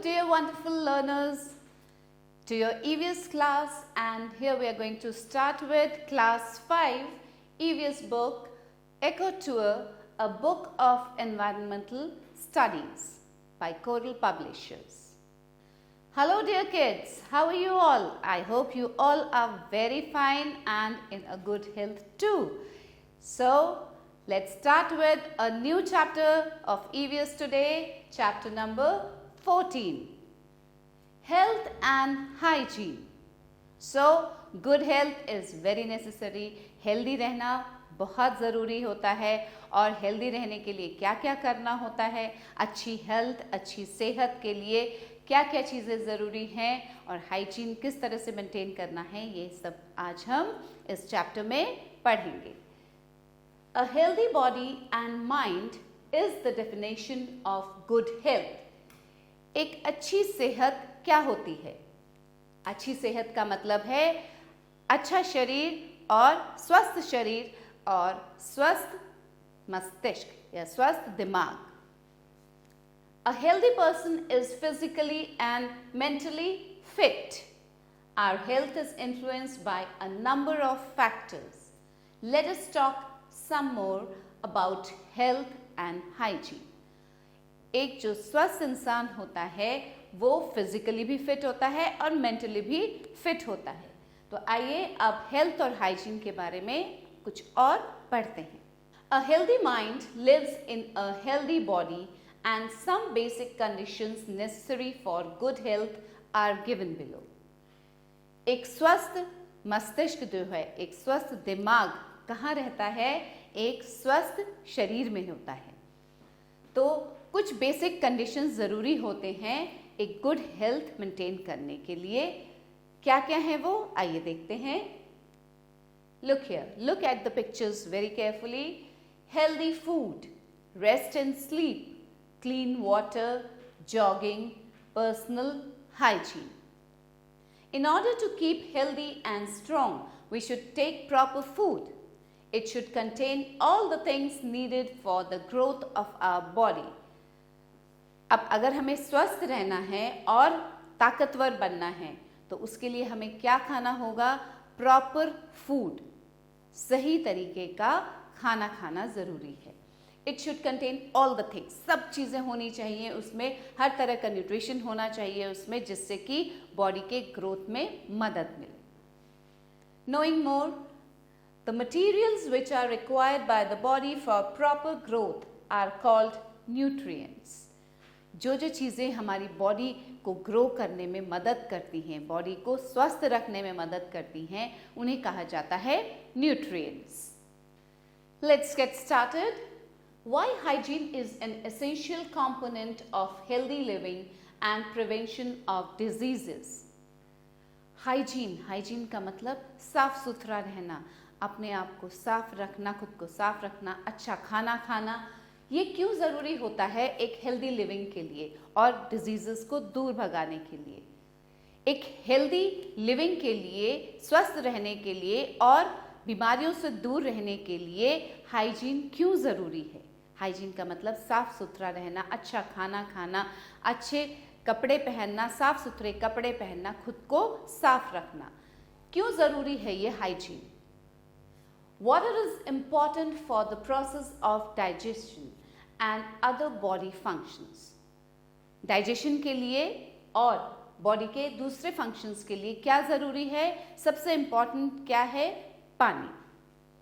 dear wonderful learners, to your EVS class, and here we are going to start with class 5 EVS book Eco Tour, a book of environmental studies by Coral Publishers. Hello dear kids, how are you all? I hope you all are very fine and in a good health too. So let's start with a new chapter of EVS today, chapter number 14. Health and hygiene. So good health is very necessary. Healthy रहना बहुत ज़रूरी होता है और healthy रहने के लिए क्या क्या करना होता है, अच्छी हेल्थ, अच्छी सेहत के लिए क्या क्या चीज़ें ज़रूरी हैं और हाइजीन किस तरह से मेंटेन करना है, ये सब आज हम इस चैप्टर में पढ़ेंगे. A healthy body and mind is the definition of good health. एक अच्छी सेहत क्या होती है? अच्छी सेहत का मतलब है अच्छा शरीर और स्वस्थ शरीर और स्वस्थ मस्तिष्क या स्वस्थ दिमाग. A healthy person is physically and mentally fit. Our health is influenced by a number of factors. Let us talk some more about health and hygiene. एक जो स्वस्थ इंसान होता है वो फिजिकली भी फिट होता है और मेंटली भी फिट होता है. तो आइए अब हेल्थ और हाइजीन के बारे में कुछ और पढ़ते हैं. A healthy mind lives in a healthy body and some basic conditions necessary for good health are given below. एक स्वस्थ मस्तिष्क जो है, एक स्वस्थ दिमाग कहाँ रहता है? एक स्वस्थ शरीर में होता है. तो कुछ बेसिक कंडीशंस ज़रूरी होते हैं एक गुड हेल्थ मेंटेन करने के लिए. क्या क्या है वो? आइए देखते हैं. Look here, look at the pictures very carefully. Healthy food, rest and sleep, clean water, jogging, personal hygiene. In order to keep healthy and strong, we should take proper food. It should contain all the things needed for the growth of our body. अब अगर हमें स्वस्थ रहना है और ताकतवर बनना है तो उसके लिए हमें क्या खाना होगा? प्रॉपर फूड, सही तरीके का खाना खाना ज़रूरी है. It should contain all the things, सब चीज़ें होनी चाहिए उसमें, हर तरह का न्यूट्रिशन होना चाहिए उसमें जिससे कि बॉडी के ग्रोथ में मदद मिले. Knowing more, the materials which are required by the body for proper growth are called nutrients. जो जो चीज़ें हमारी बॉडी को ग्रो करने में मदद करती हैं, बॉडी को स्वस्थ रखने में मदद करती हैं, उन्हें कहा जाता है nutrients. Let's get started. Why hygiene is an essential component of healthy living and prevention of diseases. Hygiene का मतलब साफ सुथरा रहना, अपने आप को साफ रखना, खुद को साफ रखना, अच्छा खाना खाना. ये क्यों ज़रूरी होता है एक हेल्दी लिविंग के लिए और डिजीज़ेस को दूर भगाने के लिए? एक हेल्दी लिविंग के लिए, स्वस्थ रहने के लिए और बीमारियों से दूर रहने के लिए हाइजीन क्यों ज़रूरी है? हाइजीन का मतलब साफ सुथरा रहना, अच्छा खाना खाना, अच्छे कपड़े पहनना, साफ सुथरे कपड़े पहनना, खुद को साफ रखना. क्यों ज़रूरी है ये hygiene? Water is important for the process of digestion and other body functions. Digestion के लिए और बॉडी के दूसरे फंक्शंस के लिए क्या ज़रूरी है? सबसे इम्पॉर्टेंट क्या है? पानी.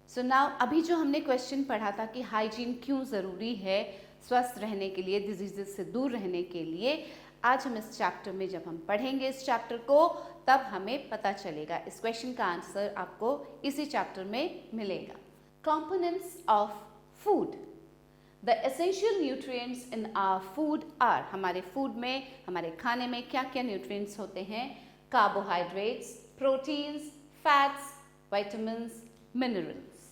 सो नाउ अभी जो हमने क्वेश्चन पढ़ा था कि हाइजीन क्यों ज़रूरी है स्वस्थ रहने के लिए, डिजीज़ से दूर रहने के लिए, आज हम इस चैप्टर में जब हम पढ़ेंगे इस चैप्टर को तब हमें पता चलेगा. इस क्वेश्चन का आंसर आपको इसी चैप्टर में मिलेगा. Components of food. The essential nutrients in our food are. हमारे फूड में, हमारे खाने में क्या क्या न्यूट्रिएंट्स होते हैं? Carbohydrates, proteins, fats, vitamins, minerals.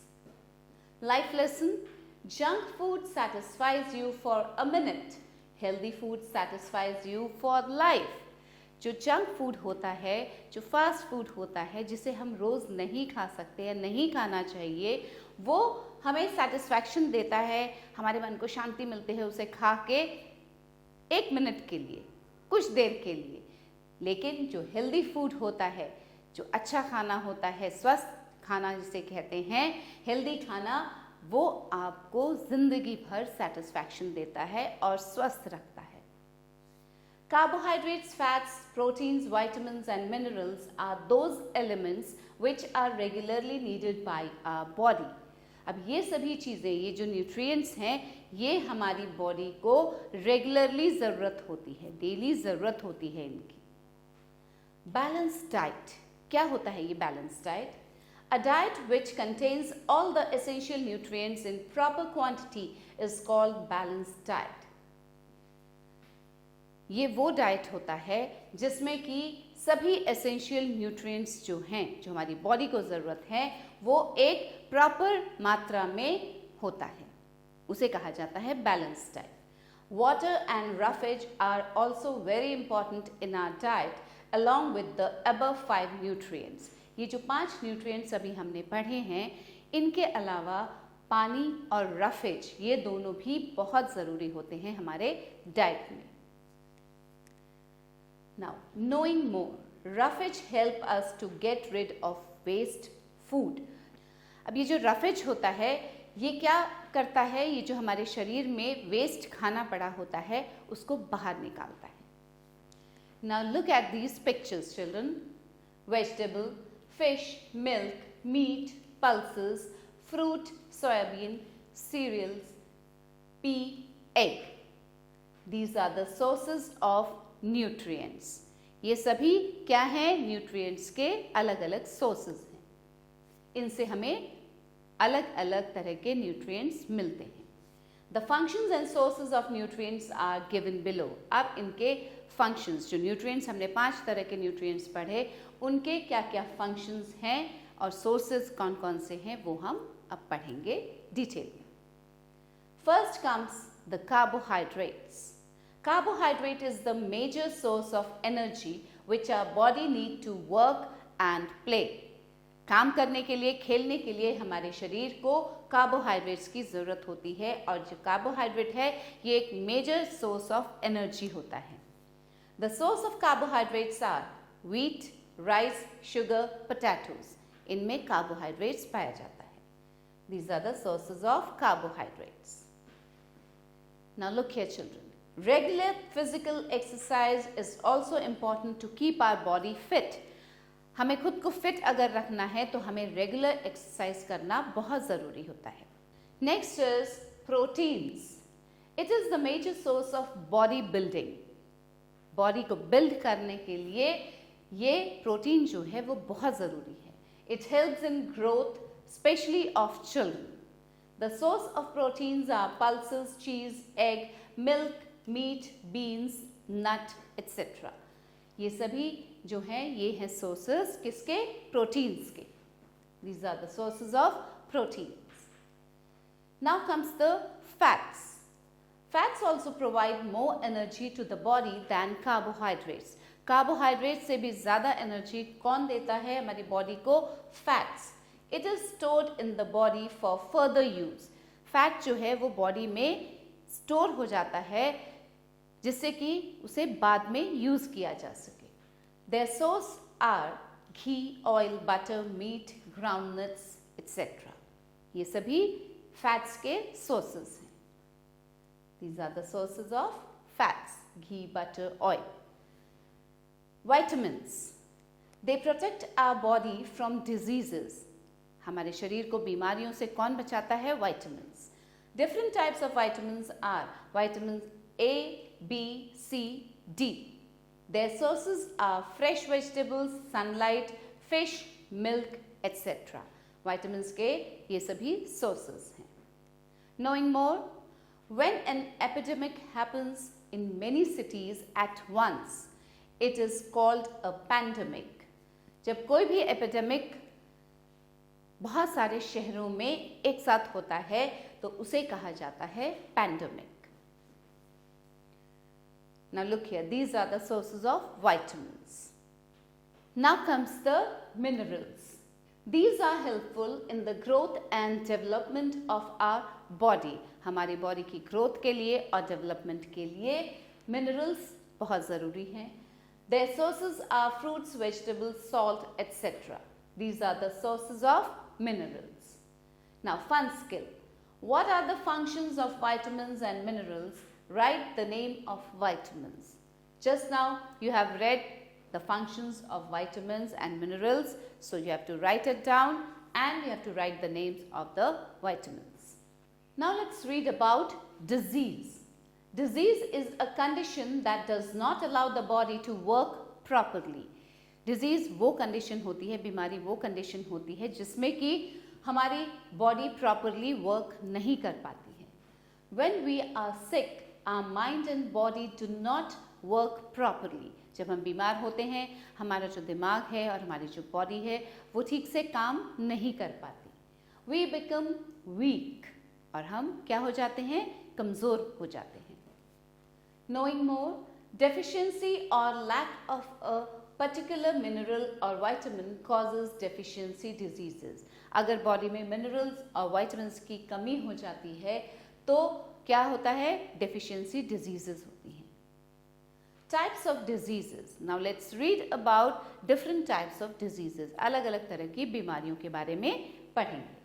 Life lesson. Junk food satisfies you for a minute. Healthy food satisfies you for life. जो जंक फूड होता है, जो फास्ट फूड होता है, जिसे हम रोज़ नहीं खा सकते या नहीं खाना चाहिए, वो हमें सेटिस्फैक्शन देता है, हमारे मन को शांति मिलती है उसे खा के 1 मिनट के लिए. कुछ देर के लिए। लेकिन जो हेल्दी फूड होता है, जो अच्छा खाना होता है, स्वस्थ खाना जिसे कहते हैं, हेल्दी खाना, वो आपको जिंदगी भर सेटिस्फैक्शन देता है और स्वस्थ रखता है। Carbohydrates, fats, proteins, vitamins and minerals are those elements which are regularly needed by our body. अब ये सभी चीज़ें, ये जो न्यूट्रिएंट्स हैं, ये हमारी बॉडी को रेगुलरली ज़रूरत होती है, डेली ज़रूरत होती है इनकी। बैलेंस डाइट, क्या होता है ये balance diet? A diet which contains all the essential nutrients in proper quantity is called balanced diet. ये वो डाइट होता है जिसमें कि सभी एसेंशियल न्यूट्रिएंट्स जो हैं, जो हमारी बॉडी को ज़रूरत है, वो एक प्रॉपर मात्रा में होता है, उसे कहा जाता है balance diet. Water and roughage are also very important in our diet along with the above 5 nutrients. ये जो 5 न्यूट्रिएंट्स अभी हमने पढ़े हैं, इनके अलावा पानी और रफेज, ये दोनों भी बहुत ज़रूरी होते हैं हमारे डाइट में। Now, knowing more, roughage help us to get rid of waste food. अब ये जो रफेज होता है, ये क्या करता है? ये जो हमारे शरीर में वेस्ट खाना पड़ा होता है, उसको बाहर निकालता है। Now look at these pictures, children. Vegetable, fish, milk, meat, pulses, fruit, soybean, cereals, pea, egg. These are the sources of nutrients. ये सभी क्या हैं? न्यूट्रिएंट्स के अलग अलग सोर्सेज हैं। इनसे हमें अलग अलग तरह के न्यूट्रिएंट्स मिलते हैं। The functions and sources of nutrients are given below. अब इनके फंक्शंस, जो न्यूट्रिएंट्स, हमने 5 तरह के न्यूट्रिएंट्स पढ़े, उनके क्या क्या फंक्शंस हैं और सोर्सेज कौन कौन से हैं, वो हम अब पढ़ेंगे डिटेल में। First comes the carbohydrates. Carbohydrate is the major source of energy which our body need to work and play. काम करने के लिए, खेलने के लिए हमारे शरीर को कार्बोहाइड्रेट्स की ज़रूरत होती है, और जो कार्बोहाइड्रेट है ये एक मेजर सोर्स ऑफ एनर्जी होता है। The source of carbohydrates are wheat, rice, sugar, potatoes. इनमें कार्बोहाइड्रेट्स पाया जाता है। These are the sources of carbohydrates. Now look here children, regular physical exercise is also important to keep our body fit. हमें खुद को fit अगर रखना है तो हमें रेगुलर एक्सरसाइज करना बहुत ज़रूरी होता है। Next is proteins. It is the major source of body building. Body को बिल्ड करने के लिए ये प्रोटीन जो है वो बहुत ज़रूरी है। It helps in growth specially of children. The source of proteins are pulses, cheese, egg, milk, meat, beans, nut etcetera. ये सभी जो हैं ये हैं सोर्सेस किसके? प्रोटीन्स के। These are the sources of proteins. Now comes the fats. Fats also provide more energy to the body than carbohydrates. Carbohydrate से भी ज़्यादा एनर्जी कौन देता है हमारी बॉडी को? Fats. It is stored in the body for further use. Fat जो है वो बॉडी में स्टोर हो जाता है जिससे कि उसे बाद में यूज किया जा सके। Their source are ghee, oil, butter, meat, groundnuts etcetera. ये सभी फैट्स के सोर्सेज हैं। These are the sources of fats, ghee, butter, oil. Vitamins. They protect our body from diseases. हमारे शरीर को बीमारियों से कौन बचाता है? Vitamins. Different types of vitamins are vitamins A, B, C, D. Their sources are fresh vegetables, sunlight, fish, milk, etc. Vitamins के ये सभी sources हैं। Knowing more, when an epidemic happens in many cities at once, it is called a pandemic. जब कोई भी epidemic बहुत सारे शहरों में एक साथ होता है तो उसे कहा जाता है pandemic. Now look here, these are the sources of vitamins. Now comes the minerals. These are helpful in the growth and development of our body. हमारी बॉडी की ग्रोथ के लिए और डेवलपमेंट के लिए मिनरल्स बहुत ज़रूरी हैं. Their sources are fruits, vegetables, salt, etc. These are the sources of minerals. Now, fun skill. What are the functions of vitamins and minerals? Write the name of vitamins. Just now you have read the functions of vitamins and minerals, so you have to write it down and you have to write the names of the vitamins. Now let's read about disease. Disease is a condition that does not allow the body to work properly. Disease वो condition होती है, बीमारी वो condition होती है जिसमें कि हमारी body properly work नहीं कर पाती है. When we are sick, our mind and body do not work properly. जब हम बीमार होते हैं, हमारा जो दिमाग है और हमारी जो body है वो ठीक से काम नहीं कर पाती. We become weak और हम क्या हो जाते हैं, कमज़ोर हो जाते हैं. Knowing more, deficiency or lack of a particular mineral or vitamin causes deficiency diseases. अगर body में minerals और vitamins की कमी हो जाती है तो क्या होता है, deficiency diseases होती हैं. Types of diseases. Now let's read about different types of diseases. अलग अलग तरह की बीमारियों के बारे में पढ़ेंगे.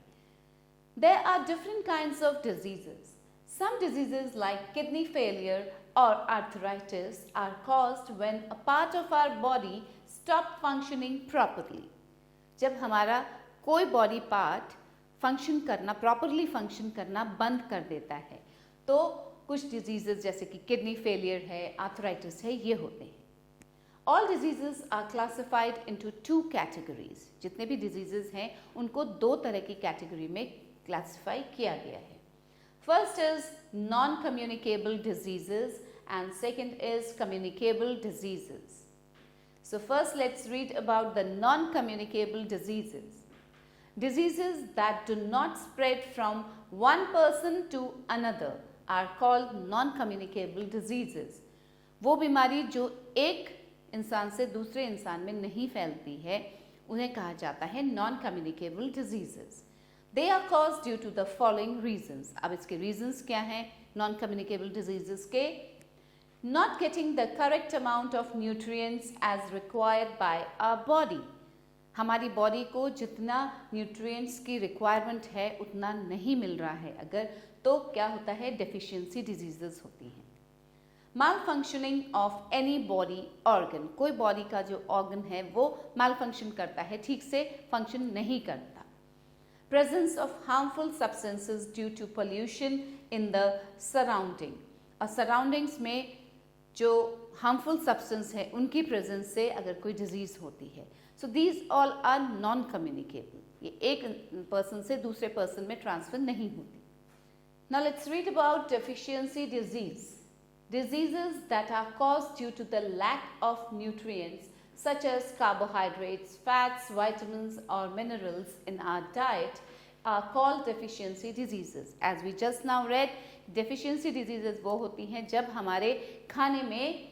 There are different kinds of diseases. Some diseases like kidney failure or arthritis are caused when a part of our body stop functioning properly. जब हमारा कोई body part function करना, properly function करना बंद कर देता है, तो कुछ diseases जैसे कि kidney failure है, arthritis है, ये होते हैं. All diseases are classified into two categories. जितने भी diseases हैं उनको दो तरह की category में classify किया गया है. First is non-communicable diseases and second is communicable diseases. So first let's read about the non-communicable diseases. Diseases that do not spread from one person to another are called non-communicable diseases. वो बीमारी जो एक इंसान से दूसरे इंसान में नहीं फैलती है उन्हें कहा जाता है non-communicable diseases. They are caused due to the following reasons. अब इसके reasons क्या हैं non-communicable diseases के? Not getting the correct amount of nutrients as required by our body. हमारी body को जितना nutrients की requirement है उतना नहीं मिल रहा है अगर, तो क्या होता है, deficiency diseases होती हैं. Malfunctioning of any body organ. कोई body का जो organ है वो malfunction करता है, ठीक से function नहीं करता. Presence of harmful substances due to pollution in the surrounding. और surroundings में जो harmful substance है उनकी presence से अगर कोई disease होती है. So these all are non-communicable. ये एक person से दूसरे person में transfer नहीं होती. Now let's read about deficiency disease. Diseases that are caused due to the lack of nutrients such as carbohydrates, fats, vitamins or minerals in our diet are called deficiency diseases. As we just now read, deficiency diseases वो होती हैं जब हमारे खाने में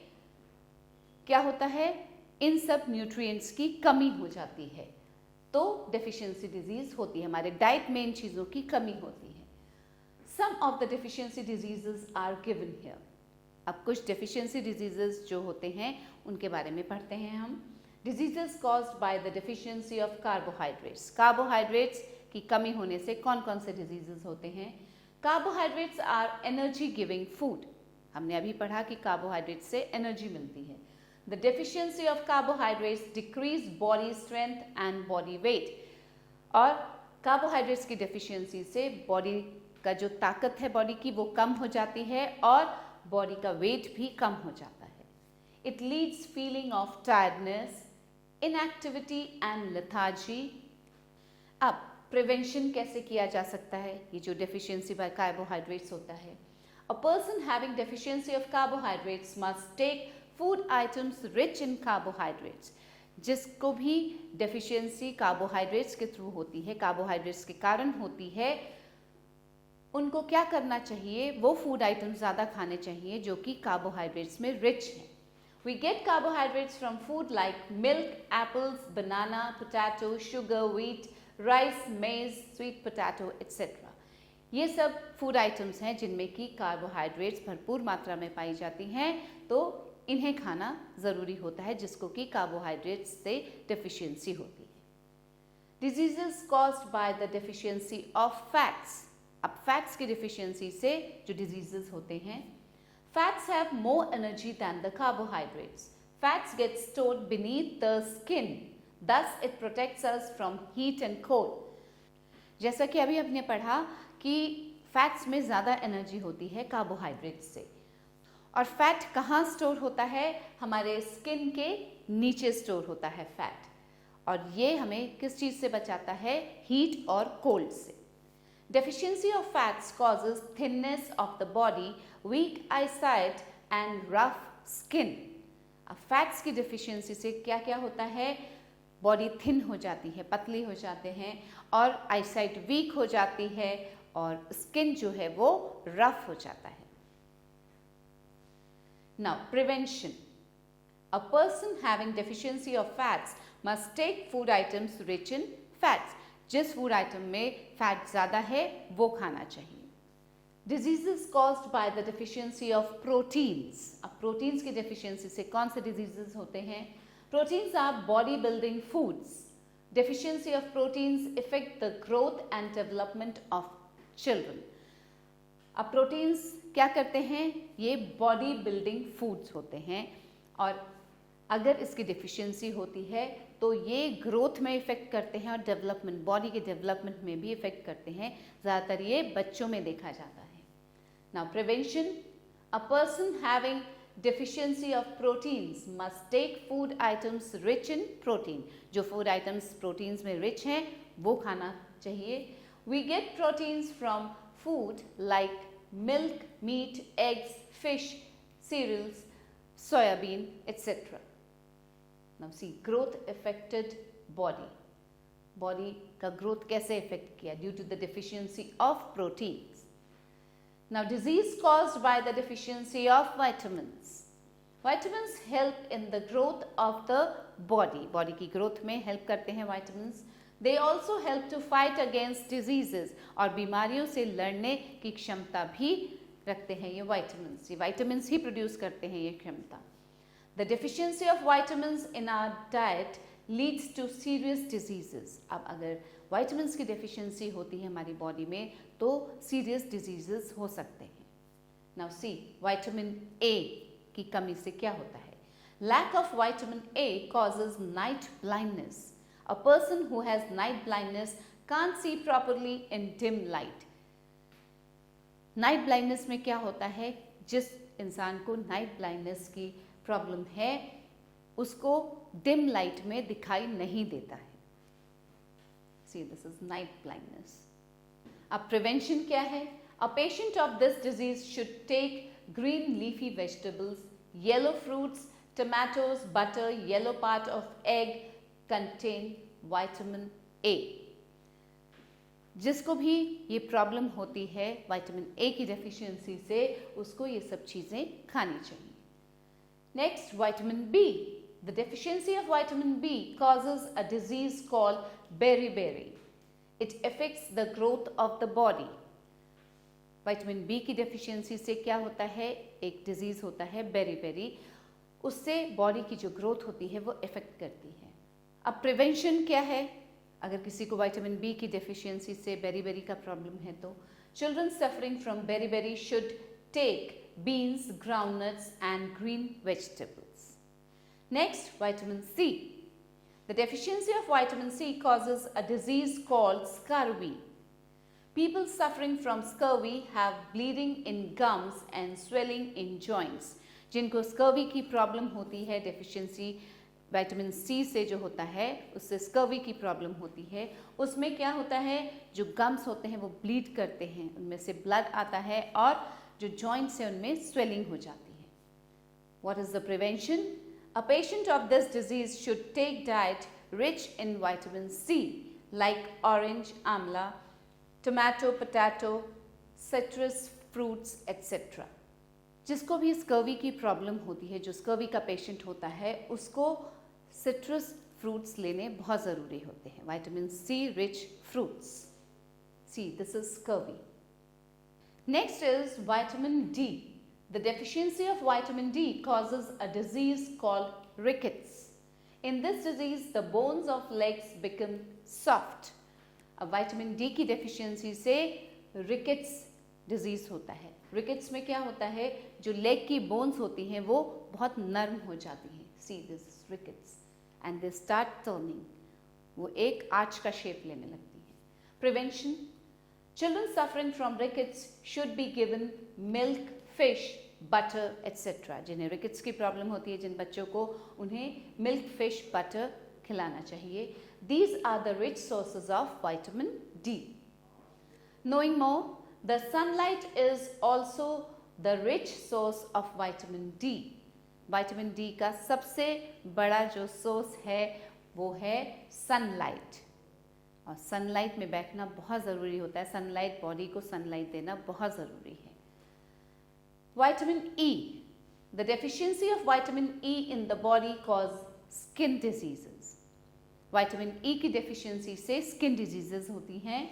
क्या होता है, इन सब nutrients की कमी हो जाती है, तो deficiency disease होती है, हमारे diet में इन चीज़ों की कमी होती है. Some of the deficiency diseases are given here. अब कुछ deficiency diseases जो होते हैं उनके बारे में पढ़ते हैं हम. Diseases caused by the deficiency of carbohydrates. Carbohydrates की कमी होने से कौन कौन से diseases होते हैं? Carbohydrates are energy giving food. हमने अभी पढ़ा कि carbohydrates से energy मिलती है. The deficiency of carbohydrates decrease body strength and body weight. और carbohydrates की deficiency से body का जो ताकत है body की वो कम हो जाती है और बॉडी का वेट भी कम हो जाता है. It leads feeling of tiredness, inactivity and lethargy. अब प्रिवेंशन कैसे किया जा सकता है? ये जो डेफिशिएंसी बाय कार्बोहाइड्रेट्स होता है, a person having deficiency of carbohydrates must take food items rich in carbohydrates. जिसको भी डेफिशिएंसी कार्बोहाइड्रेट्स के थ्रू होती है, कार्बोहाइड्रेट्स के कारण होती है, उनको क्या करना चाहिए? वो फूड आइटम्स ज़्यादा खाने चाहिए जो कि कार्बोहाइड्रेट्स में रिच हैं. We get carbohydrates from food like milk, apples, banana, potato, sugar, wheat, rice, maize, sweet potato etcetera. ये सब फूड आइटम्स हैं जिनमें कि कार्बोहाइड्रेट्स भरपूर मात्रा में पाई जाती हैं, तो इन्हें खाना ज़रूरी होता है, जिसको कि कार्बोहाइड्रेट्स से डिफिशियंसी होती है। Diseases caused by the deficiency of fats. अब फैट्स की डिफिशियंसी से जो डिजीजेस होते हैं, fats have more energy than the carbohydrates. Fats get stored beneath the skin, thus it protects us from heat and cold। जैसा कि अभी हमने पढ़ा कि फैट्स में ज़्यादा एनर्जी होती है कार्बोहाइड्रेट से, और फैट कहाँ स्टोर होता है? हमारे स्किन के नीचे स्टोर होता है फैट, और ये हमें किस चीज़ से बचाता है? हीट और कोल्ड से। Deficiency of fats causes thinness of the body, weak eyesight and rough skin. अब फैट्स की डेफिशिएंसी से क्या क्या होता है? बॉडी थिन हो जाती है, पतली हो जाते हैं, और आईसाइट वीक हो जाती है, और स्किन जो है वो रफ हो जाता है। Now prevention. A person having deficiency of fats must take food items rich in fats. जिस फूड आइटम में फैट ज़्यादा है वो खाना चाहिए। Diseases caused by the deficiency of proteins. अब प्रोटीन्स की डेफिशिएंसी से कौन से डिजीजेस होते हैं? Proteins are body building foods. Deficiency of proteins affect the growth and development of children. अब प्रोटीन्स क्या करते हैं? ये बॉडी बिल्डिंग फूड्स होते हैं, और अगर इसकी डिफिशियंसी होती है तो ये ग्रोथ में इफेक्ट करते हैं और डेवलपमेंट, बॉडी के डेवलपमेंट में भी इफेक्ट करते हैं। ज़्यादातर ये बच्चों में देखा जाता है। Now prevention. A person having deficiency of proteins must take food items rich in protein। जो food items proteins में rich हैं वो खाना चाहिए। We get proteins from food like milk, meat, eggs, fish, cereals, soybean, etc. Now see, growth affected body। body का growth कैसे affect किया? Due to the deficiency of proteins। Now disease caused by the deficiency of vitamins। Vitamins help in the growth of the body। body की growth में help करते हैं vitamins। They also help to fight against diseases। और बीमारियों से लड़ने की क्षमता भी रखते हैं ये vitamins। ये vitamins ही produce करते हैं ये क्षमता। The deficiency of vitamins in our diet leads to serious diseases। अब अगर vitamins की deficiency होती है हमारी body में तो serious diseases हो सकते हैं। Now see, vitamin A की कमी से क्या होता है? Lack of vitamin A causes night blindness। A person who has night blindness can't see properly in dim light। Night blindness में क्या होता है? जिस इंसान को night blindness की प्रॉब्लम है उसको dim light में दिखाई नहीं देता है। See, this is night blindness। अब प्रिवेंशन क्या है? A patient of this disease should take green leafy vegetables, yellow fruits, tomatoes, butter, yellow part of egg contain vitamin A। जिसको भी ये प्रॉब्लम होती है विटामिन ए की डेफिशिएंसी से, उसको ये सब चीज़ें खानी चाहिए। Next, vitamin B. The deficiency of vitamin B causes a disease called beriberi। It affects the growth of the body। Vitamin B की डेफिशिएंसी से क्या होता है? एक डिजीज होता है बेरीबेरी, उससे बॉडी की जो ग्रोथ होती है वो इफेक्ट करती है। अब प्रिवेंशन क्या है? अगर किसी को विटामिन बी की डेफिशिएंसी से बेरीबेरी का प्रॉब्लम है तो children suffering from beriberi should take beans, groundnuts and green vegetables. Next, vitamin C। The deficiency of vitamin C causes a disease called scurvy। People suffering from scurvy have bleeding in gums and swelling in joints। जिनको scurvy की problem होती है, deficiency vitamin C से जो होता है उससे scurvy की प्रॉब्लम होती है, उसमें क्या होता है? जो गम्स होते हैं वो ब्लीड करते हैं, उनमें से ब्लड आता है, और जो जॉइंट्स है उनमें स्वेलिंग हो जाती है। What is the prevention? A patient of this disease should take diet rich in vitamin C like orange, amla, tomato, potato, citrus fruits, etc। जिसको भी स्कर्वी की प्रॉब्लम होती है, जो स्कर्वी का पेशेंट होता है, उसको सिट्रस फ्रूट्स लेने बहुत ज़रूरी होते हैं। Vitamin C rich fruits. C, this is scurvy. Next is vitamin D. The deficiency of vitamin D causes a disease called rickets. In this disease, the bones of legs become soft. अब vitamin D की deficiency से rickets disease होता है. Rickets में क्या होता है, जो लेग की बोन्स होती हैं वो बहुत नर्म हो जाती हैं. See this rickets and they start turning, वो एक आर्च का शेप लेने लगती हैं. Prevention, children suffering from rickets should be given milk, fish, butter etcetera. जिन्हें रिकेट्स की प्रॉब्लम होती है, जिन बच्चों को, उन्हें मिल्क, फिश, बटर खिलाना चाहिए. These are the rich sources of vitamin D. Knowing more, the sunlight is also the rich source of vitamin D. Vitamin D का सबसे बड़ा जो सोर्स है वो है सनलाइट. और सनलाइट में बैठना बहुत ज़रूरी होता है. सनलाइट, बॉडी को सनलाइट देना बहुत ज़रूरी है. Vitamin E. The deficiency of vitamin E in the body cause skin diseases. Vitamin E की डेफिशिएंसी से स्किन डिजीजेस होती हैं.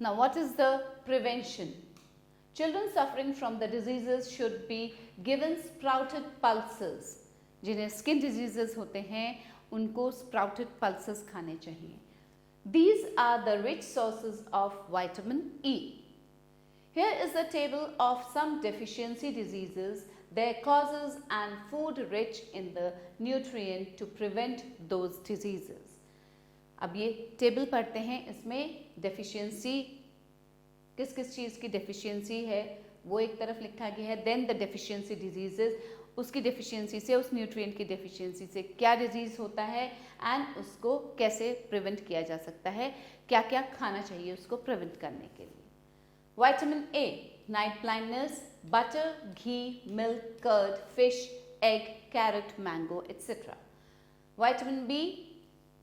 Now what is the prevention? Children suffering from the diseases should be given sprouted pulses. जिन्हें skin diseases होते हैं उनको sprouted pulses खाने चाहिए. These are the rich sources of vitamin E. Here is a table of some deficiency diseases, their causes and food rich in the nutrient to prevent those diseases. अब ये table पढ़ते हैं. इसमें deficiency, किस किस चीज़ की डेफिशिएंसी है वो एक तरफ लिखा गया है. देन द डेफिशिएंसी डिजीजेस, उसकी डेफिशिएंसी से, उस न्यूट्रिएंट की डेफिशिएंसी से क्या डिजीज होता है एंड उसको कैसे प्रिवेंट किया जा सकता है, क्या क्या खाना चाहिए उसको प्रिवेंट करने के लिए. Vitamin A, night blindness, butter, ghee, milk, curd, fish, egg, carrot, mango, etc. Vitamin B,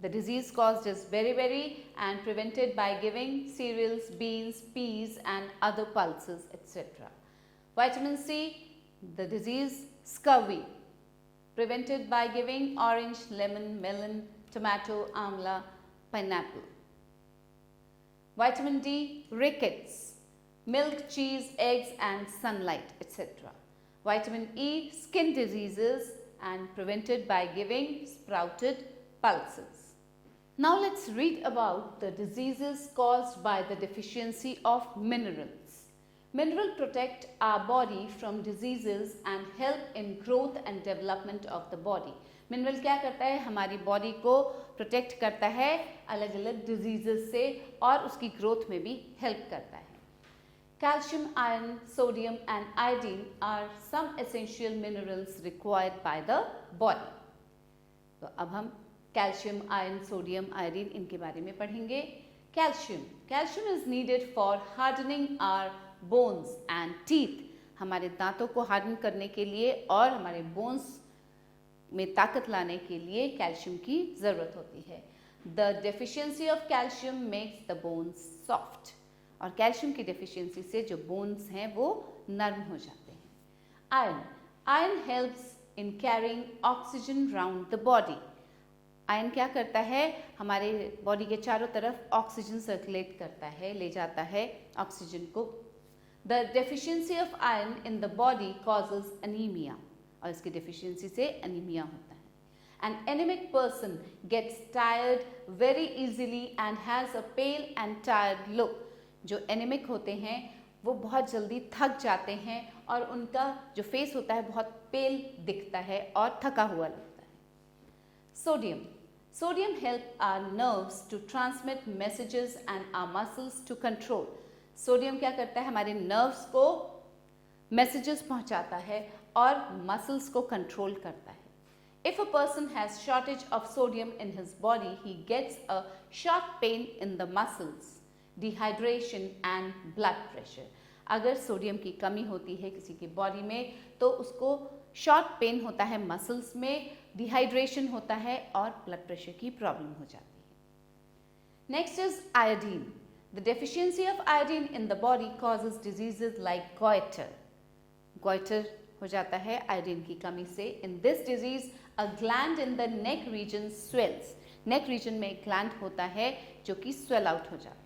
the disease caused is beriberi and prevented by giving cereals, beans, peas and other pulses, etc. Vitamin C, the disease scurvy, prevented by giving orange, lemon, melon, tomato, amla, pineapple. Vitamin D, rickets, milk, cheese, eggs and sunlight, etc. Vitamin E, skin diseases and prevented by giving sprouted pulses. Now let's read about the diseases caused by the deficiency of minerals. Minerals protect our body from diseases and help in growth and development of the body. Mineral क्या करता है, हमारी body को protect करता है अलग अलग diseases से और उसकी ग्रोथ में भी हेल्प करता है. Calcium, iron, sodium and iodine are some essential minerals required by the body. तो अब हम कैल्शियम, आयरन, सोडियम, आयोडीन इनके बारे में पढ़ेंगे. Calcium is needed for hardening our bones and teeth. हमारे दांतों को हार्डन करने के लिए और हमारे बोन्स में ताकत लाने के लिए कैल्शियम की ज़रूरत होती है. The deficiency of calcium makes the bones soft. और कैल्शियम की डेफिशिएंसी से जो बोन्स हैं वो नर्म हो जाते हैं. Iron helps in carrying oxygen round the body. Iron क्या करता है, हमारे बॉडी के चारों तरफ ऑक्सीजन सर्कुलेट करता है, ले जाता है ऑक्सीजन को. The deficiency of iron in the body causes anaemia. और इसकी डेफिशिएंसी से एनीमिया होता है. An anemic person gets tired very easily and has a pale and tired look. जो एनेमिक होते हैं वो बहुत जल्दी थक जाते हैं और उनका जो फेस होता है बहुत पेल दिखता है और थका हुआ लगता है. Sodium help our nerves to transmit messages and our muscles to control. Sodium क्या करता है, हमारे नर्व्स को मैसेजेस पहुंचाता है और मसल्स को कंट्रोल करता है. If a person has shortage of sodium in his body, he gets a sharp pain in the muscles, dehydration and blood pressure. अगर सोडियम की कमी होती है किसी की बॉडी में तो उसको शॉर्ट पेन होता है मसल्स में, डिहाइड्रेशन होता है और ब्लड प्रेशर की प्रॉब्लम हो जाती है. Next is iodine. The deficiency of iodine in the body causes diseases like goitre हो जाता है आयोडीन की कमी से. In this disease a gland in the neck region swells. Neck region में एक ग्लैंड होता है जो कि स्वेल आउट हो जाता है.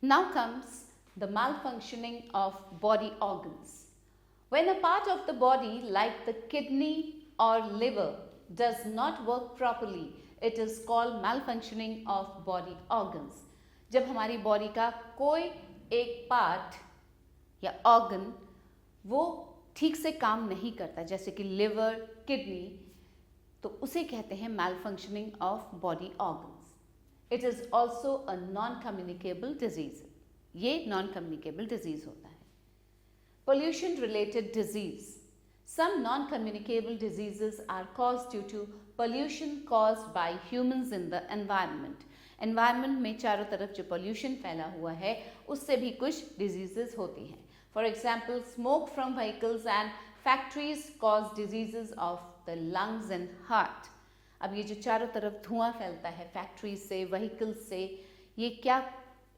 Now comes the malfunctioning of body organs. When a part of the body like the kidney or liver does not work properly, it is called malfunctioning of body organs. जब हमारी body का कोई एक part या organ वो ठीक से काम नहीं करता, जैसे कि लिवर, किडनी, तो उसे कहते हैं malfunctioning of body organs. It is also a non-communicable disease. ये non-communicable disease होता है. Pollution related disease. Some non-communicable diseases are caused due to pollution caused by humans in the environment. Environment में चारों तरफ जो pollution फैला हुआ है उससे भी कुछ diseases होती हैं. For example, smoke from vehicles and factories cause diseases of the lungs and heart. अब ये जो चारों तरफ धुआं फैलता है फैक्ट्रीज से, व्हीकल्स से, ये क्या,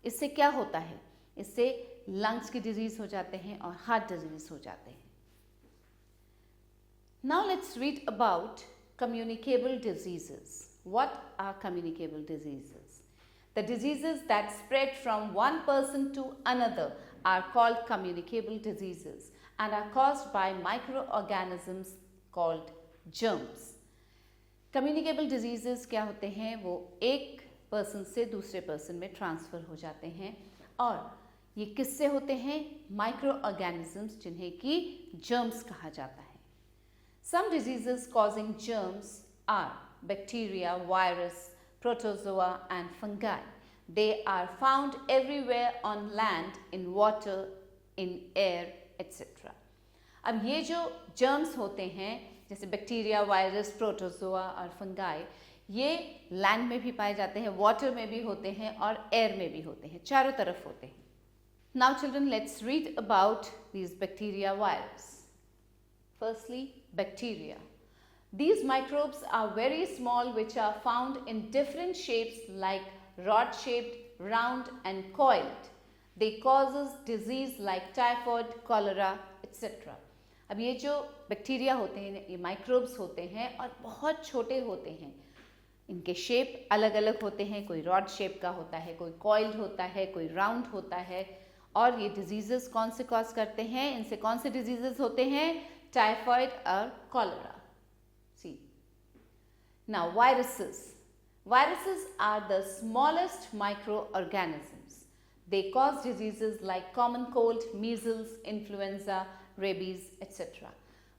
इससे क्या होता है? इससे लंग्स की डिजीज हो जाते हैं और हार्ट डिजीज हो जाते हैं. Now let's read about communicable diseases. What are communicable diseases? The diseases that spread from one person to another are called communicable diseases and are caused by microorganisms called germs. Communicable diseases क्या होते हैं? वो एक person से दूसरे person में transfer हो जाते हैं और ये किससे होते हैं? माइक्रो ऑर्गेनिजम्स, जिन्हें कि जर्म्स कहा जाता है. Some diseases causing germs are bacteria, virus, protozoa and fungi. They are found everywhere on land, in water, in air, etc. अब ये जो germs होते हैं जैसे बैक्टीरिया, वायरस, प्रोटोजोआ और फंगाई, ये लैंड में भी पाए जाते हैं, वाटर में भी होते हैं और एयर में भी होते हैं, चारों तरफ होते हैं. Now children, let's read about these bacteria, virus. Firstly, bacteria. These microbes are very small, which are found in different shapes like rod-shaped, round and coiled. They causes disease like typhoid, cholera, etc. अब ये जो bacteria होते हैं, ये microbes होते हैं और बहुत छोटे होते हैं. इनके शेप अलग अलग होते हैं, कोई रॉड शेप का होता है, कोई कॉइल्ड होता है, कोई राउंड होता है. और ये डिजीजेस कौन से कॉज करते हैं? इनसे कौन से डिजीजेस होते हैं? टाइफॉइड और cholera. See. Now, viruses. Viruses are the smallest microorganisms. They cause diseases like common cold, measles, influenza, rabies, etc.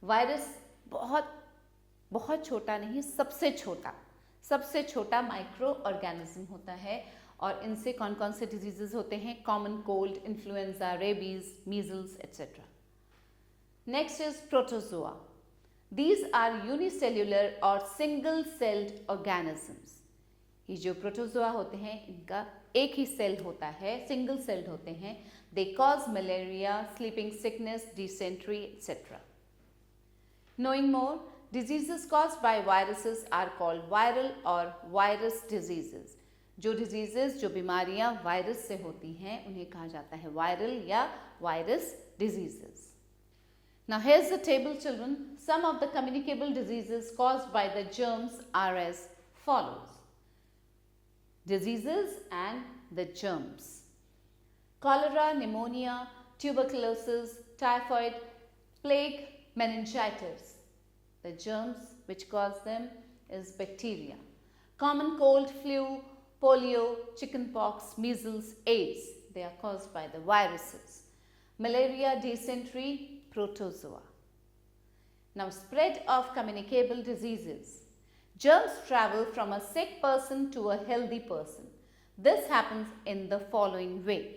Virus बहुत छोटा नहीं, सबसे छोटा माइक्रो ऑर्गेनिज्म होता है और इनसे कौन कौन से डिजीजेस होते हैं? Common cold, influenza, rabies, measles, etc. Next is protozoa. These are unicellular or single-celled organisms. ये जो प्रोटोजोआ होते हैं इनका एक ही सेल होता है, सिंगल सेल्ड होते हैं. They cause malaria, sleeping sickness, dysentery, etc. Knowing more, diseases caused by viruses are called viral or virus diseases. जो diseases, जो बीमारियां वायरस से होती हैं उन्हें कहा जाता है वायरल या virus diseases. Now here's the table, children. Some of the communicable diseases caused by the germs are as follows. Diseases and the germs. Cholera, pneumonia, tuberculosis, typhoid, plague, meningitis. The germs which cause them is bacteria. Common cold, flu, polio, chickenpox, measles, AIDS. They are caused by the viruses. Malaria, dysentery, protozoa. Now, spread of communicable diseases. Germs travel from a sick person to a healthy person. This happens in the following way.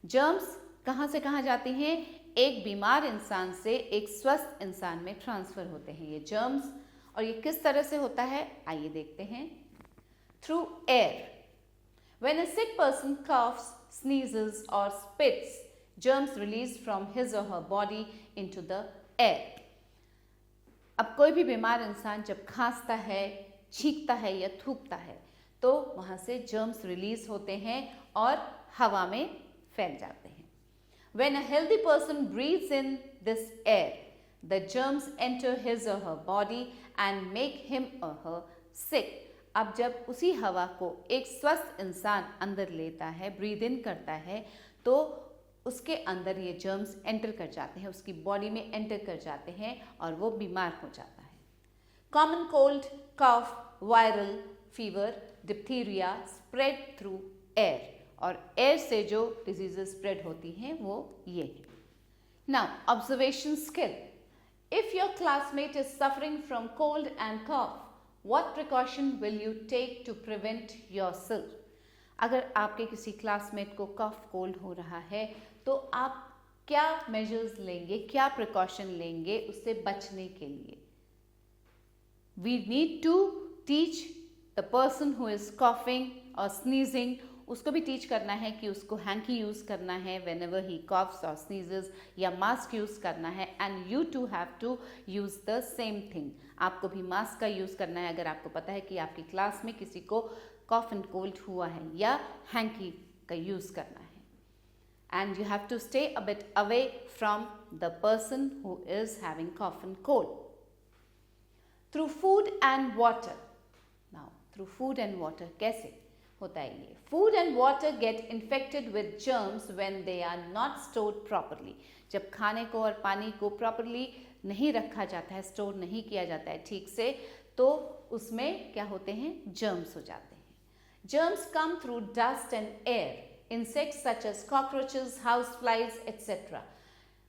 Germs कहाँ से कहाँ जाते हैं? एक बीमार इंसान से एक स्वस्थ इंसान में ट्रांसफर होते हैं ये germs. और ये किस तरह से होता है? आइए देखते हैं. Through air. When a sick person coughs, sneezes or spits, germs release from his or her body into the air. अब कोई भी बीमार इंसान जब खांसता है, छींकता है या थूकता है तो वहाँ से जर्म्स रिलीज होते हैं और हवा में फैल जाते हैं. When a healthy person breathes in this air, the germs enter his or her body and make him or her sick. अब जब उसी हवा को एक स्वस्थ इंसान अंदर लेता है, ब्रीद इन करता है, तो उसके अंदर ये जर्म्स एंटर कर जाते हैं, उसकी बॉडी में एंटर कर जाते हैं और वो बीमार हो जाता है। Common cold, cough, viral fever, diphtheria spread through air, और एयर से जो डिजीजेस स्प्रेड होती हैं वो ये है। Now observation skill. If your classmate is suffering from cold and cough, what precaution will you take to prevent yourself? अगर आपके किसी क्लासमेट को कफ कोल्ड हो रहा है तो आप क्या मेजर्स लेंगे, क्या प्रिकॉशन लेंगे उससे बचने के लिए? We need to teach the person who is coughing और स्नीजिंग, उसको भी टीच करना है कि उसको हैंकी यूज़ करना है वेन एवर ही कॉफ्स और स्नीजेस, या मास्क यूज़ करना है, and you too have to use the same thing. आपको भी मास्क का यूज़ करना है अगर आपको पता है कि आपकी क्लास में किसी को कॉफ एंड कोल्ड हुआ है, या हैंकी का यूज़ करना है। And you have to stay a bit away from the person who is having cough and cold. Through food and water. Now through food and water कैसे होता है ये? Food and water get infected with germs when they are not stored properly. जब खाने को और पानी को प्रॉपरली नहीं रखा जाता है, स्टोर नहीं किया जाता है ठीक से, तो उसमें क्या होते हैं? जर्म्स हो जाते हैं। Germs come through dust and air, insects such as cockroaches, houseflies, etc.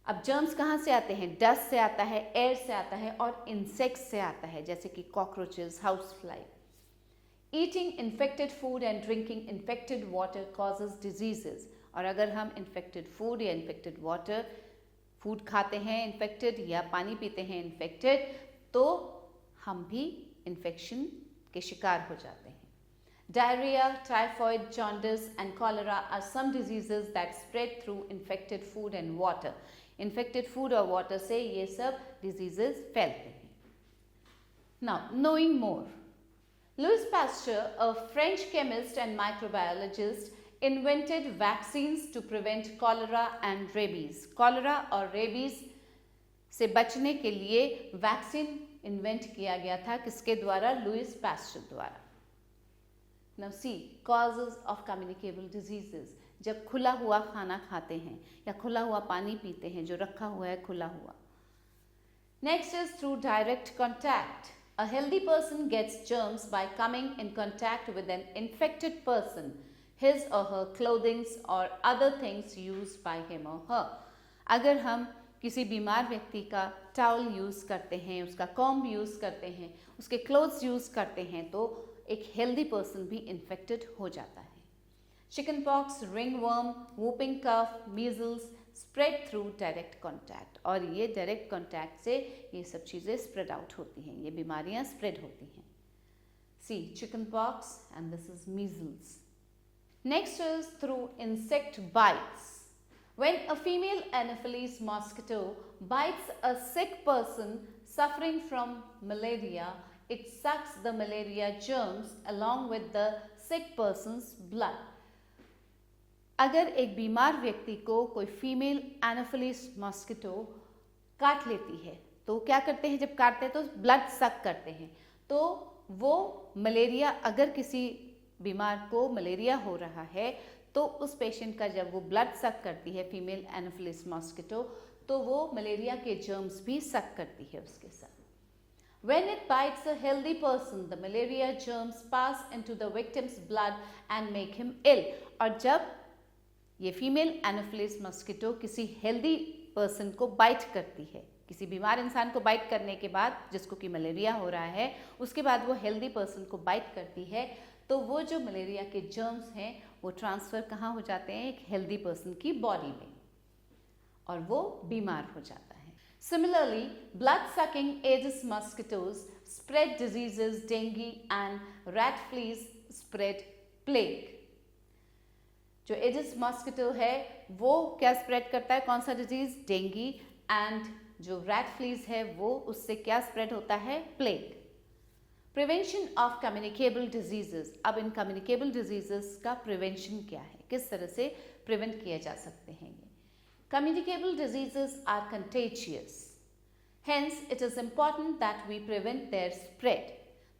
अब germs कहाँ से आते हैं? Dust से आता है, air से आता है और insects से आता है, जैसे कि cockroaches, housefly. Eating infected food and drinking infected water causes diseases. और अगर हम infected food या infected water, food खाते हैं infected या पानी पीते हैं infected, तो हम भी infection के शिकार हो जाते हैं। Diarrhea, typhoid, jaundice and cholera are some diseases that spread through infected food and water. Infected food और water से ये सब diseases फैलते हैं। Now, knowing more. Louis Pasteur, a French chemist and microbiologist, invented vaccines to prevent cholera and rabies. Cholera और rabies से बचने के लिए वैक्सीन इन्वेंट किया गया था, किसके द्वारा? लुइस पास्चर द्वारा। Now see, causes of communicable diseases. जब खुला हुआ खाना खाते हैं या खुला हुआ पानी पीते हैं जो रखा हुआ है खुला हुआ। Next is through direct contact. A healthy person gets germs by coming in contact with an infected person, his or her clothing or other things used by him or her. अगर हम किसी बीमार व्यक्ति का टॉवल यूज़ करते हैं, उसका comb use करते हैं, उसके क्लोथ्स यूज़ करते हैं, तो एक हेल्दी पर्सन भी इन्फेक्टेड हो जाता है। Chicken pox, ringworm, whooping cough, measles spread through direct contact, और ये डायरेक्ट कॉन्टैक्ट से ये सब चीज़ें स्प्रेड आउट होती हैं, ये बीमारियां स्प्रेड होती हैं। See chicken pox and this is measles. Next is through insect bites. When a female Anopheles mosquito bites a sick person suffering from malaria, it sucks the malaria germs along with the sick person's blood. अगर एक बीमार व्यक्ति को कोई female Anopheles mosquito काट लेती है तो क्या करते हैं? जब काटते हैं तो ब्लड सक करते हैं, तो वो मलेरिया, अगर किसी बीमार को मलेरिया हो रहा है तो उस पेशेंट का जब वो ब्लड सक करती है फीमेल एनोफिलिस मॉस्किटो, तो वो मलेरिया के जर्म्स भी सक करती है उसके साथ। When it bites a healthy person, the malaria germs pass into the victim's blood and make him ill. और जब ये फीमेल एनोफिलिस मॉस्किटो किसी हेल्दी पर्सन को बाइट करती है, किसी बीमार इंसान को बाइट करने के बाद, जिसको कि मलेरिया हो रहा है, उसके बाद वो हेल्दी पर्सन को बाइट करती है, तो वो जो मलेरिया के जर्म्स हैं वो ट्रांसफ़र कहाँ हो जाते हैं? एक हेल्दी पर्सन की बॉडी में, और वो बीमार हो जाता है। Similarly, blood sucking Aedes mosquitoes spread diseases, dengue and rat fleas spread plague. जो एडिस मॉस्किटो है वो क्या स्प्रेड करता है? कौन सा डिजीज? डेंगू। एंड जो रैट फ्लीज है वो उससे क्या स्प्रेड होता है? Plague. Prevention of communicable diseases. अब इन कम्युनिकेबल डिजीजेस का प्रिवेंशन क्या है, किस तरह से प्रिवेंट किए जा सकते हैं ये? Communicable diseases are contagious. Hence, it is important that we prevent their spread.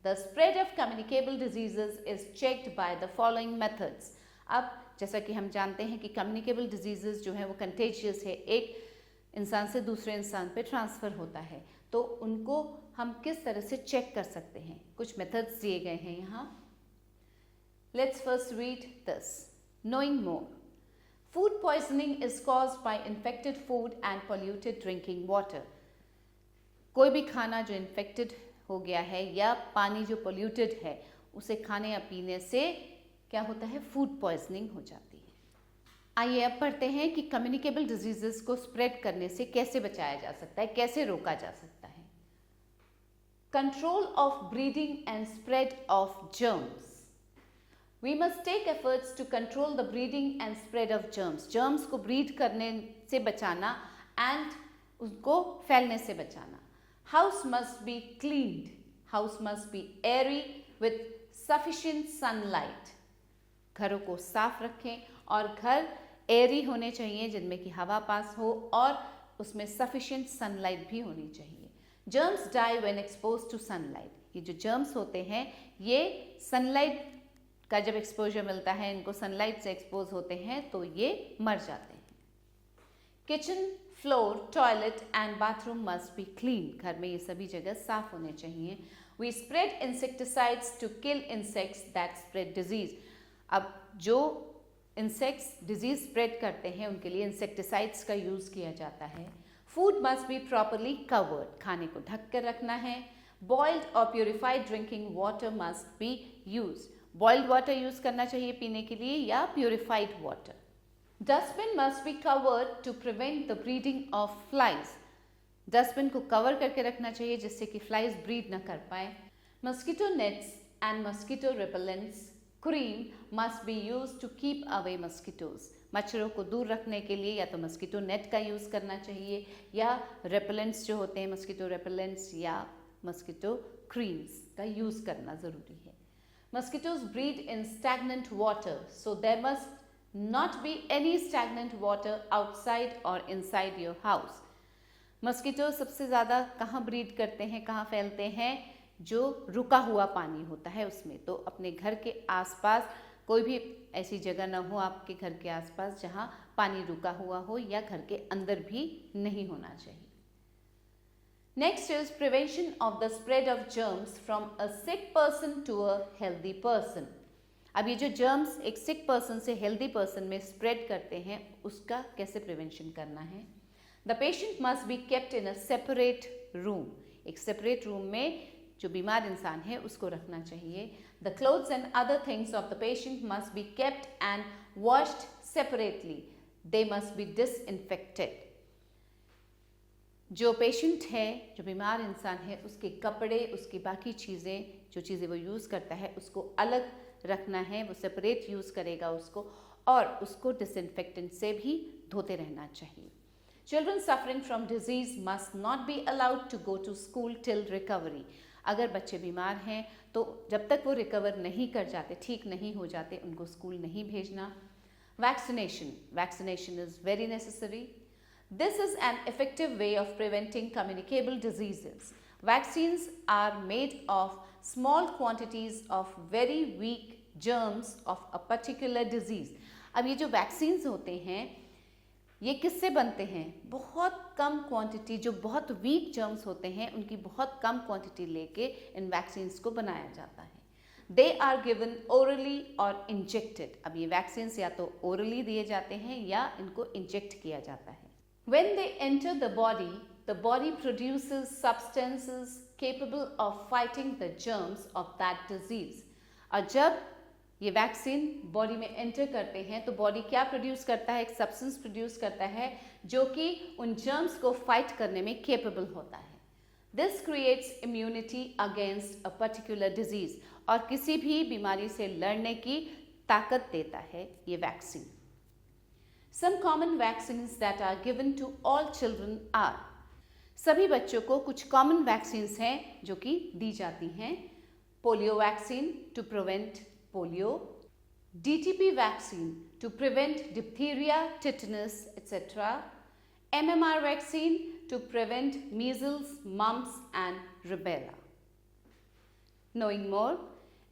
The spread of communicable diseases is checked by the following methods. अब जैसा कि हम जानते हैं कि कम्युनिकेबल डिजीजेस जो है वो कंटेजियस है, एक इंसान से दूसरे इंसान पे ट्रांसफ़र होता है, तो उनको हम किस तरह से चेक कर सकते हैं, कुछ मेथड्स दिए गए हैं यहाँ. Let's first read this. Knowing more. Food poisoning is caused by infected food and polluted drinking water. कोई भी खाना जो इन्फेक्टेड हो गया है या पानी जो पोल्यूटेड है उसे खाने या पीने से क्या होता है, फूड पॉइजनिंग हो जाती है. आइए अब पढ़ते हैं कि कम्युनिकेबल डिजीजेस को स्प्रेड करने से कैसे बचाया जा सकता है, कैसे रोका जा सकता है. Control of breeding and spread of germs. We must take efforts to control the breeding and spread of germs. Germs को ब्रीड करने से बचाना एंड उसको फैलने से बचाना. House must be cleaned. House must be airy with sufficient sunlight. घरों को साफ रखें और घर एयरी होने चाहिए जिनमें कि हवा पास हो और उसमें सफिशिएंट सनलाइट भी होनी चाहिए. Germs die when expose to sunlight. ये जो जर्म्स होते हैं ये सनलाइट का जब एक्सपोजर मिलता है, इनको सनलाइट से एक्सपोज होते हैं तो ये मर जाते हैं. Kitchen, floor, toilet and bathroom must be clean. घर में ये सभी जगह साफ होने चाहिए. We spread insecticides to kill insects that spread disease. अब जो इंसेक्ट्स डिजीज स्प्रेड करते हैं उनके लिए इंसेक्टिसाइड्स का यूज किया जाता है. Food must be properly covered. खाने को ढक कर रखना है. बॉइल्ड और purified drinking water must be use. Boiled water use करना चाहिए पीने के लिए या purified water. Dustbin must be covered to prevent the breeding of flies. Dustbin को कवर करके रखना चाहिए जिससे कि फ्लाइज ब्रीड न कर पाए. Mosquito nets and mosquito repellents cream must be use to keep away mosquitoes. मच्छरों को दूर रखने के लिए या तो मस्कीटो नेट का यूज करना चाहिए या रेपेलेंट्स जो होते हैं मस्कीटो रेपेलेंट्स या मस्कीटो क्रीम्स का यूज करना जरूरी है. Mosquitoes breed in stagnant water so there must not be any stagnant water outside or inside your house. Mosquito सबसे ज़्यादा कहाँ ब्रीड करते हैं, कहाँ फैलते हैं, जो रुका हुआ पानी होता है उसमें. तो अपने घर के आसपास कोई भी ऐसी जगह ना हो आपके घर के आसपास जहाँ पानी रुका हुआ हो या घर के अंदर भी नहीं होना चाहिए. Next is prevention of the spread of germs from a sick person to a healthy person. अब ये जो जर्म्स एक सिक पर्सन से हेल्दी पर्सन में स्प्रेड करते हैं उसका कैसे प्रिवेंशन करना है. The patient must be kept in a separate room. एक सेपरेट रूम में जो बीमार इंसान है उसको रखना चाहिए. The clothes and other things of the patient must be kept and washed separately. They must be disinfected. जो पेशेंट है, जो बीमार इंसान है, उसके कपड़े, उसकी बाकी चीज़ें, जो चीज़ें वो यूज़ करता है उसको अलग रखना है. वो सेपरेट यूज़ करेगा उसको और उसको डिसइंफेक्टेंट से भी धोते रहना चाहिए. Children suffering from disease must not be allowed to go to school till recovery. अगर बच्चे बीमार हैं तो जब तक वो रिकवर नहीं कर जाते, ठीक नहीं हो जाते, उनको स्कूल नहीं भेजना. Vaccination is very necessary. This is an effective way of preventing communicable diseases. Vaccines are made of small quantities of very weak germs of a particular disease. अब ये जो वैक्सीन्स होते हैं ये किससे बनते हैं? बहुत कम क्वांटिटी, जो बहुत वीक जर्म्स होते हैं उनकी बहुत कम क्वांटिटी लेके इन वैक्सीन्स को बनाया जाता है. दे आर गिवन ओरली और इंजेक्टेड. अब ये वैक्सीन्स या तो ओरली दिए जाते हैं या इनको इंजेक्ट किया जाता है. When they enter the body produces substances capable of fighting the germs of that disease. और जब ये वैक्सीन बॉडी में एंटर करते हैं तो बॉडी क्या प्रोड्यूस करता है? एक सब्सटेंस प्रोड्यूस करता है जो कि उन जर्म्स को फाइट करने में केपेबल होता है. This creates immunity against a particular disease. और किसी भी बीमारी से लड़ने की ताकत देता है ये vaccine. Some common vaccines that are given to all children are. सभी बच्चों को कुछ कॉमन वैक्सीन्स हैं जो कि दी जाती हैं. Polio vaccine to prevent polio. DTP vaccine to prevent diphtheria, tetanus etc. MMR vaccine to prevent measles, mumps and rubella. Knowing more,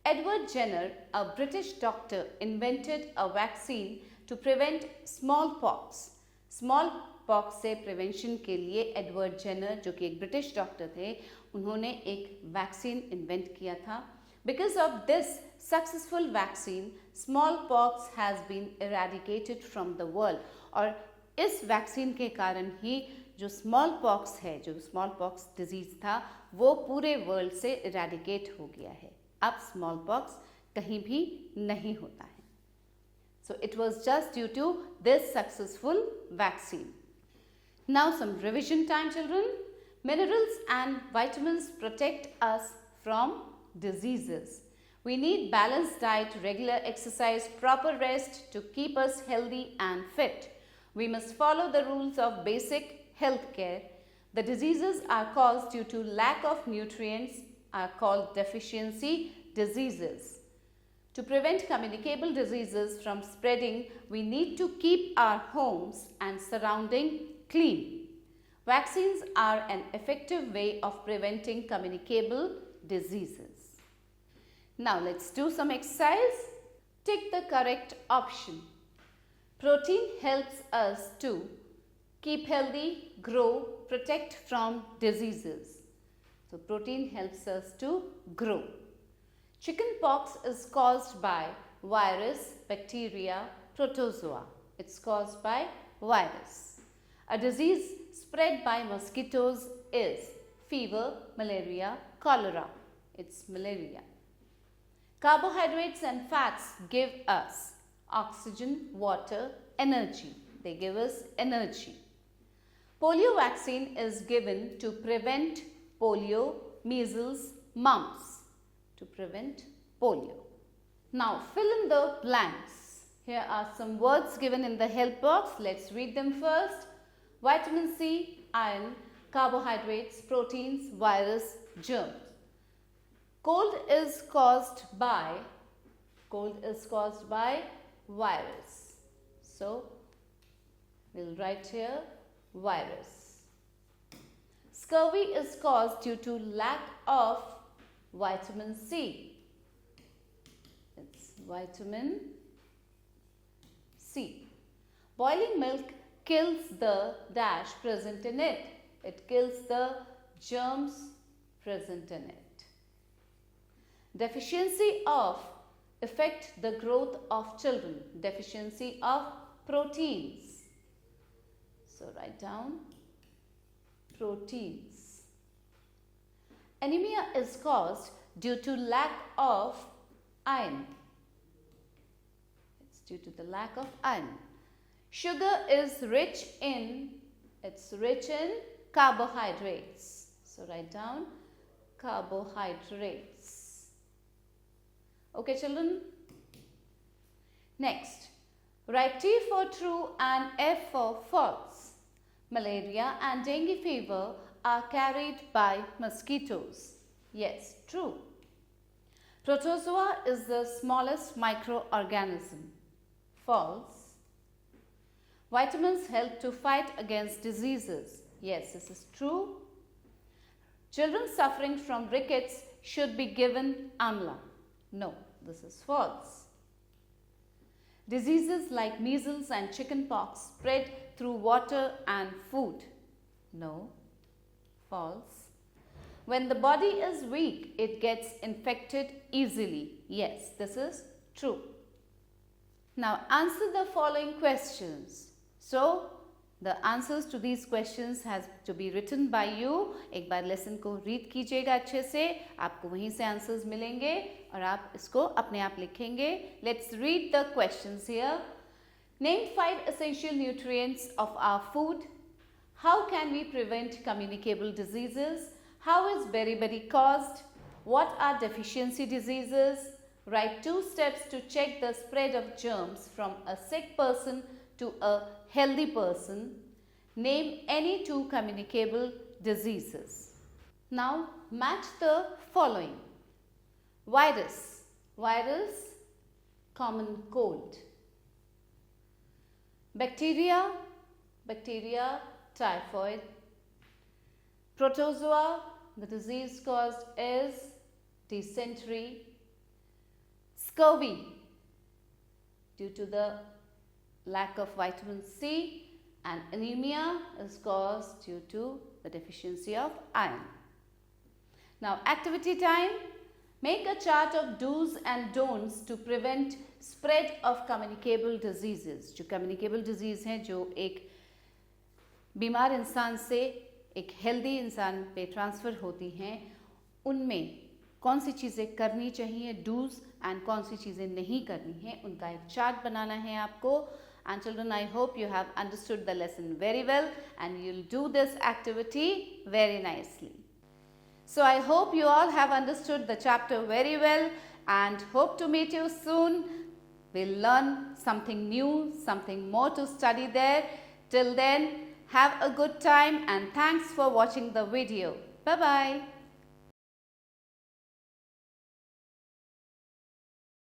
Edward Jenner, a British doctor, invented a vaccine to prevent smallpox. Smallpox से prevention के लिए Edward Jenner, जो कि एक British doctor थे, उन्होंने एक vaccine invent किया था. Because of this successful vaccine, smallpox has been eradicated from the world. और इस वैक्सीन के कारण ही जो स्मॉलपॉक्स है, जो स्मॉलपॉक्स डिजीज़ था, वो पूरे वर्ल्ड से इरेडिकेट हो गया है. अब स्मॉलपॉक्स कहीं भी नहीं होता है. So it was just due to this successful vaccine. Now some revision time, children. Minerals and vitamins protect us from diseases. We need balanced diet, regular exercise, proper rest to keep us healthy and fit. We must follow the rules of basic health care. The diseases are caused due to lack of nutrients, are called deficiency diseases. To prevent communicable diseases from spreading, we need to keep our homes and surrounding clean. Vaccines are an effective way of preventing communicable diseases. Now let's do some exercise. Tick the correct option. Protein helps us to keep healthy, grow, protect from diseases. So protein helps us to grow. Chickenpox is caused by virus, bacteria, protozoa. It's caused by virus. A disease spread by mosquitoes is fever, malaria, cholera. It's malaria. Carbohydrates and fats give us oxygen, water, energy. They give us energy. Polio vaccine is given to prevent polio, measles, mumps. To prevent polio. Now fill in the blanks. Here are some words given in the help box. Let's read them first. Vitamin C, iron, carbohydrates, proteins, virus, germs. Cold is caused by virus. So we'll write here virus. Scurvy is caused due to lack of vitamin C. It's vitamin C. Boiling milk kills the dash present in it. It kills the germs present in it. Deficiency of affect the growth of children. Deficiency of proteins. So write down proteins. Anemia is caused due to lack of iron. It's due to the lack of iron. Sugar is rich in carbohydrates. So write down carbohydrates. Okay, children? Next, write T for true and F for false. Malaria and dengue fever are carried by mosquitoes. Yes, true. Protozoa is the smallest microorganism. False. Vitamins help to fight against diseases. Yes, this is true. Children suffering from rickets should be given amla. No, this is false. Diseases like measles and chickenpox spread through water and food. No. False. When the body is weak, it gets infected easily. Yes, this is true. Now answer the following questions. So the answers to these questions has to be written by you. एक बार lesson को read कीजिएगा अच्छे से, आपको वहीं से answers मिलेंगे और आप इसको अपने आप लिखेंगे. Let's read the questions here. Name 5 essential nutrients of our food. How can we prevent communicable diseases? How is beriberi caused? What are deficiency diseases? Write 2 steps to check the spread of germs from a sick person to a healthy person. Name any 2 communicable diseases. Now match the following. Virus. Virus, common cold. Bacteria. Bacteria, typhoid. Protozoa, the disease caused is dysentery. scurvy due to the lack of vitamin C, and anemia is caused due to the deficiency of iron. Now activity time. Make a chart of do's and don'ts to prevent spread of communicable diseases. जो communicable disease हैं, जो एक बीमार इंसान से एक healthy इंसान पे ट्रांसफ़र होती हैं, उनमें कौन सी चीज़ें करनी चाहिए, डूज एंड कौन सी चीज़ें नहीं करनी है, उनका एक चार्ट बनाना है आपको. And children, I hope you have understood the lesson very well and you'll do this activity very nicely. So I hope you all have understood the chapter very well and hope to meet you soon. We'll learn something new, something more to study there. Till then, have a good time and thanks for watching the video. Bye-bye.